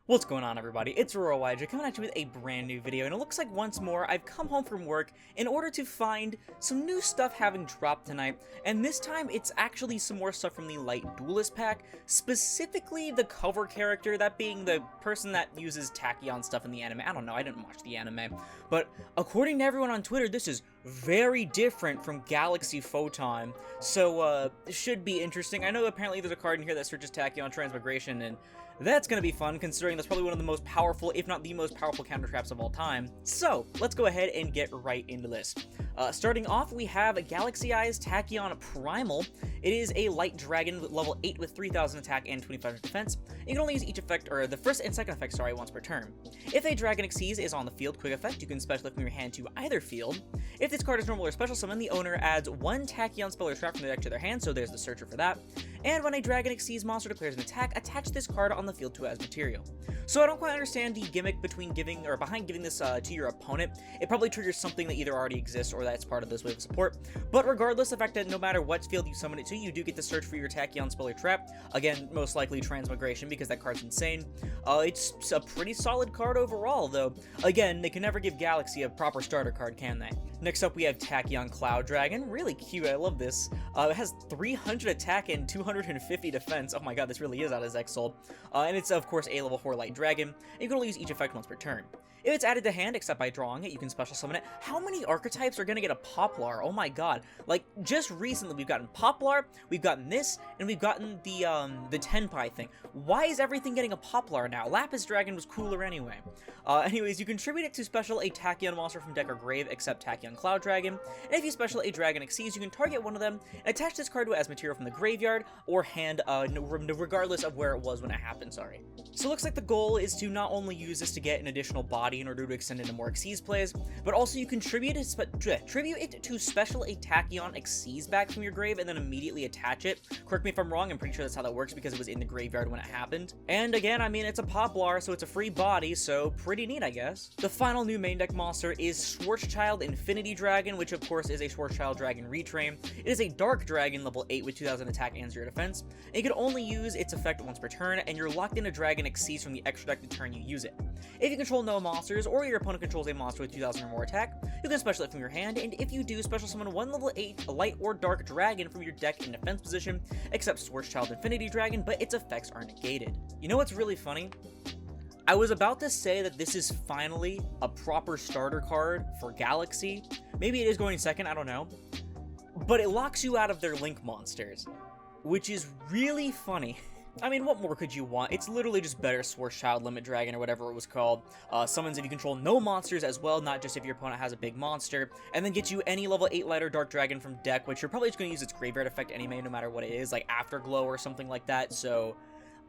What's going on, everybody? It's Aurora coming at you with a brand new video, and it looks like once more I've come home from work in order to find some new stuff having dropped tonight, and this time it's actually some more stuff from the Light Duelist pack, specifically the cover character, that being the person that uses Tachyon stuff in the anime. I don't know, I didn't watch the anime, but according to everyone on Twitter, this is very different from Galaxy Photon, so it should be interesting. I know apparently there's a card in here that searches Tachyon Transmigration, and that's gonna be fun, considering that's probably one of the most powerful, if not the most powerful counter traps of all time. So, let's go ahead and get right into this. Starting off, we have Galaxy Eyes Tachyon Primal. It is a light dragon with level 8 with 3000 attack and 2500 defense. You can only use each effect, or the first and second effect, sorry, once per turn. If a Dragon Exceeds is on the field, quick effect, you can special it from your hand to either field. If this card is normal or special summon, the owner adds one Tachyon spell or trap from the deck to their hand, so there's the searcher for that. And when a Dragon Exceeds monster declares an attack, attach this card on the field to it as material. So I don't quite understand the gimmick behind giving this to your opponent. It probably triggers something that either already exists or that's part of this wave of support. But regardless, the fact that no matter what field you summon it to, you do get to search for your Tachyon spell or trap. Again, most likely Transmigration, because that card's insane. It's a pretty solid card overall, though. Again, they can never give Galaxy a proper starter card, can they? Next up, we have Tachyon Cloud Dragon. Really cute, I love this. It has 300 attack and 250 defense. Oh my god, this really is out of Zexal. And it's, of course, a level 4 light dragon. And you can only use each effect once per turn. If it's added to hand, except by drawing it, you can special summon it. How many archetypes are going to get a Poplar? Oh my god. Like, just recently, we've gotten Poplar, we've gotten this, and we've gotten the Tenpai thing. Why is everything getting a Poplar now? Lapis Dragon was cooler anyway. Anyways, you contribute it to special a Tachyon monster from deck or grave, except Tachyon Cloud Dragon. And if you special a Dragon Exceeds, you can target one of them and attach this card to it as material from the graveyard or hand, regardless of where it was when it happened, sorry. So it looks like the goal is to not only use this to get an additional body in order to extend into more Exceeds plays, but also you contribute it to special a Tachyon Exceeds back from your grave and then immediately attach it. Correct me if I'm wrong, I'm pretty sure that's how that works because it was in the graveyard when it happened. And again, I mean, it's a Poplar, so it's a free body, so pretty neat, I guess. The final new main deck monster is Schwarz Infinity Dragon, which of course is a Schwarz Dragon retrain. It is a dark dragon, level 8 with 2000 attack and 0 defense. And you can only use its effect once per turn, and you're locked into Dragon Exceeds from the extra deck the turn you use it. If you control no monsters, or your opponent controls a monster with 2000 or more attack, you can special it from your hand, and if you do, special summon one level 8 light or dark dragon from your deck in defense position, except Schwarz Infinity Dragon, but its effects are negated. You know what's really funny? I was about to say that this is finally a proper starter card for Galaxy. Maybe it is going second, I don't know. But it locks you out of their Link monsters, which is really funny. I mean, what more could you want? It's literally just better Schwarz Limit Dragon or whatever it was called. Summons if you control no monsters as well, not just if your opponent has a big monster. And then gets you any level 8 light or dark dragon from deck, which you're probably just going to use its graveyard effect anyway, no matter what it is, like Afterglow or something like that, so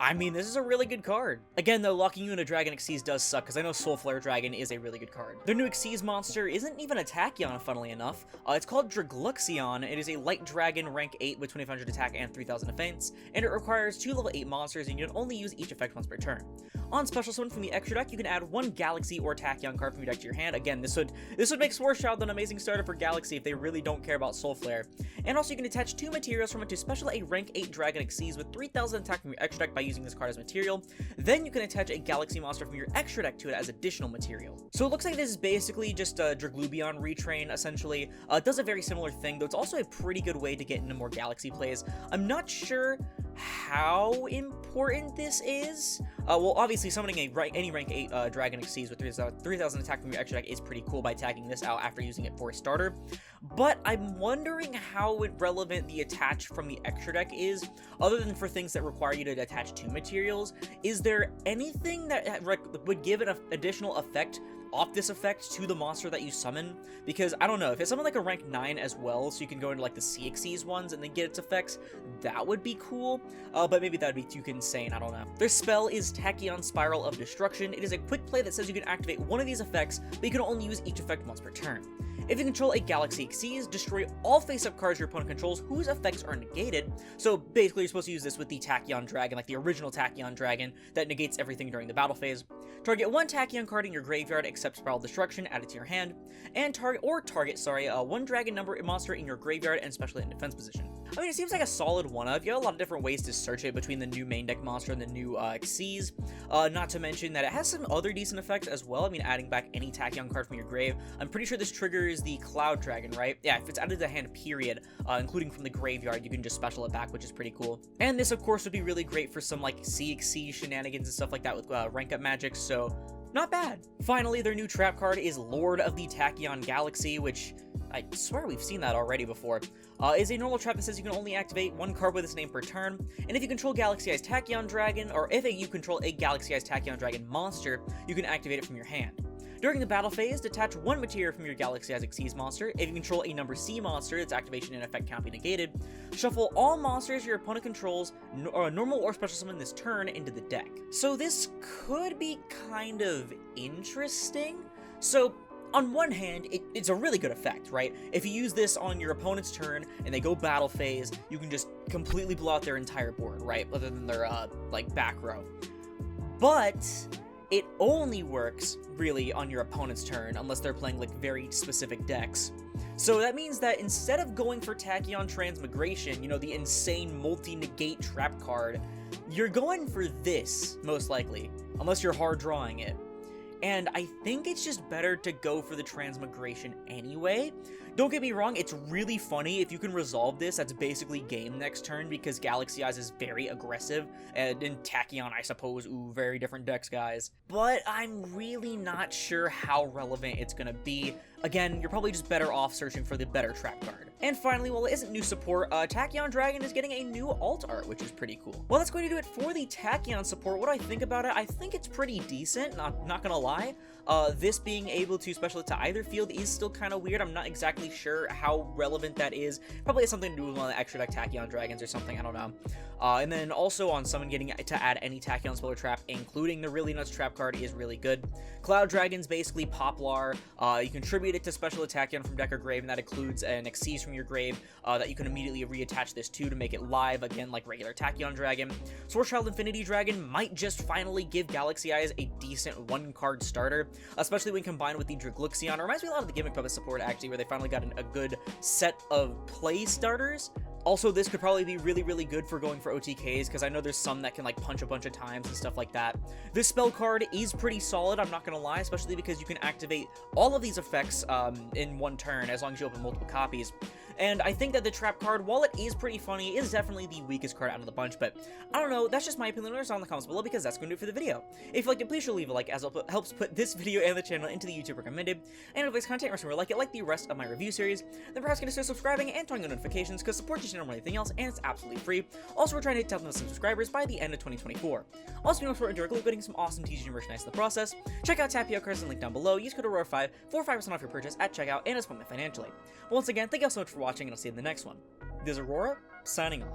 I mean, this is a really good card. Again, though, locking you into Dragon Exceeds does suck, because I know Soul Flare Dragon is a really good card. Their new Exceeds monster isn't even a Tachyon, funnily enough. It's called Dragion. It is a light dragon, rank 8 with 2500 attack and 3000 defense, and it requires 2 level 8 monsters, and you can only use each effect once per turn. On special summon from the extra deck, you can add one Galaxy or Tachyon card from your deck to your hand. Again, this would make Schwarz an amazing starter for Galaxy if they really don't care about Soul Flare. And also, you can attach 2 materials from it to special a rank 8 Dragon Exceeds with 3000 attack from your extra deck by using this card as material. Then you can attach a Galaxy monster from your extra deck to it as additional material. So it looks like this is basically just a Dragion retrain, essentially. It does a very similar thing, though it's also a pretty good way to get into more Galaxy plays. I'm not sure how important this is. Well, obviously summoning any rank 8 Dragon Exceeds with 3000 attack from your extra deck is pretty cool by tagging this out after using it for a starter. But I'm wondering how relevant the attach from the extra deck is, other than for things that require you to attach 2 materials. Is there anything that would give an additional effect off this effect to the monster that you summon? Because I don't know, if it's something like a rank 9 as well, so you can go into like the CXCs ones and then get its effects, that would be cool, but maybe that would be too insane, I don't know. Their spell is Tachyon Spiral of Destruction. It is a quick play that says you can activate one of these effects, but you can only use each effect once per turn. If you control a Galaxy Exceeds, destroy all face-up cards your opponent controls whose effects are negated. So basically, you're supposed to use this with the Tachyon Dragon, like the original Tachyon Dragon, that negates everything during the battle phase. Target one Tachyon card in your graveyard except Spiral Destruction, add it to your hand, and target one dragon number monster in your graveyard and special in defense position. I mean, it seems like a solid one-of. You have a lot of different ways to search it between the new main deck monster and the new Xyz. Not to mention that it has some other decent effects as well. I mean, adding back any Tachyon card from your grave. I'm pretty sure this triggers the Cloud Dragon, right? Yeah, if it's added to the hand, period, including from the graveyard, you can just special it back, which is pretty cool. And this, of course, would be really great for some, like, CXC shenanigans and stuff like that with rank-up magic, so not bad. Finally, their new trap card is Lord of the Tachyon Galaxy, which I swear we've seen that already before. Is a normal trap that says you can only activate one card with its name per turn, and if you control Galaxy-Eyes Tachyon Dragon, or if you control a Galaxy-Eyes Tachyon Dragon monster, you can activate it from your hand. During the battle phase, detach one materia from your Galaxy-Eyes Xyz monster. If you control a number C monster, its activation and effect can't be negated. Shuffle all monsters your opponent controls, normal or special summon this turn, into the deck. So this could be kind of interesting. So, on one hand, it's a really good effect, right? If you use this on your opponent's turn and they go battle phase, you can just completely blow out their entire board, right? Other than their, like, back row. But it only works, really, on your opponent's turn, unless they're playing, like, very specific decks. So that means that instead of going for Tachyon Transmigration, you know, the insane multi-negate trap card, you're going for this, most likely, unless you're hard drawing it. And I think it's just better to go for the Transmigration anyway. Don't get me wrong, it's really funny. If you can resolve this, that's basically game next turn, because Galaxy-Eyes is very aggressive, and in Tachyon, I suppose, ooh, very different decks, guys. But I'm really not sure how relevant it's gonna be. Again, you're probably just better off searching for the better trap card. And finally, while it isn't new support, Tachyon Dragon is getting a new alt art, which is pretty cool. Well, that's going to do it for the Tachyon support. What do I think about it? I think it's pretty decent, not gonna lie. This being able to special it to either field is still kind of weird. I'm not exactly sure how relevant that is. Probably has something to do with one of the extra deck Tachyon Dragons or something, I don't know. And then also on someone getting to add any Tachyon spell or trap, including the really nuts trap card, is really good. Cloud Dragon's basically Poplar. You contribute it to special Tachyon from deck or grave, and that includes an Xyz from your grave that you can immediately reattach this to make it live, again, like regular Tachyon Dragon. Swordschild Infinity Dragon might just finally give Galaxy-Eyes a decent one-card starter, especially when combined with the Dragluxion. It reminds me a lot of the Gimmick Puppet support, actually, where they finally got a good set of play starters. Also, this could probably be really, really good for going for OTKs, because I know there's some that can, like, punch a bunch of times and stuff like that. This spell card is pretty solid, I'm not gonna lie, especially because you can activate all of these effects in one turn, as long as you open multiple copies. And I think that the trap card, while it is pretty funny, is definitely the weakest card out of the bunch, but I don't know, that's just my opinion. Let us know in the comments below, because that's going to do it for the video. If you liked it, please sure leave a like, as it helps put this video and the channel into the YouTube recommended. And if this content or like it, like the rest of my review series, then perhaps consider subscribing and turning on notifications, because support just more than anything else, and it's absolutely free. Also, we're trying to hit 10,000 subscribers by the end of 2024. Also, you know, we're directly getting some awesome TCG merchandise in the process. Check out Tapio cards and link down below. Use code Aurora5 for 5% off your purchase at checkout, and support me financially. Once again, thank you all so much for watching, and I'll see you in the next one. This is Aurora, signing off.